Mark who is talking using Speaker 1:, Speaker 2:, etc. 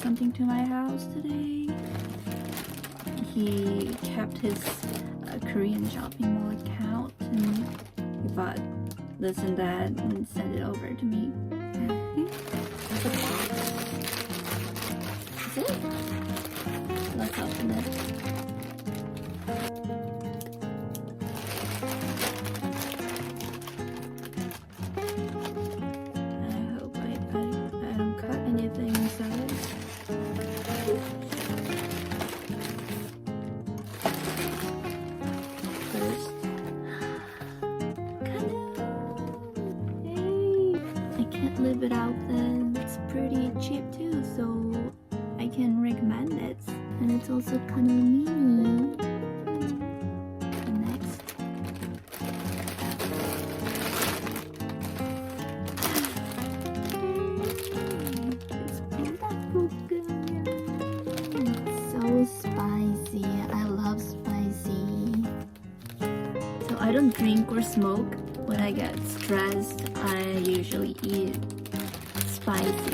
Speaker 1: something to my house today. He kept his Korean shopping mall account and he bought this and that and sent it over to me. That's a box. Is it? Let's open it. I hope I don't cut anything inside. First, hey, I can't live without this. It's pretty cheap too, so I can recommend it. And it's also KANU MINI. And next, it's Buldak Bokkeum Myeon. It's so spicy. I love spicy. So I don't drink or smoke. When I get stressed, I usually eat spicy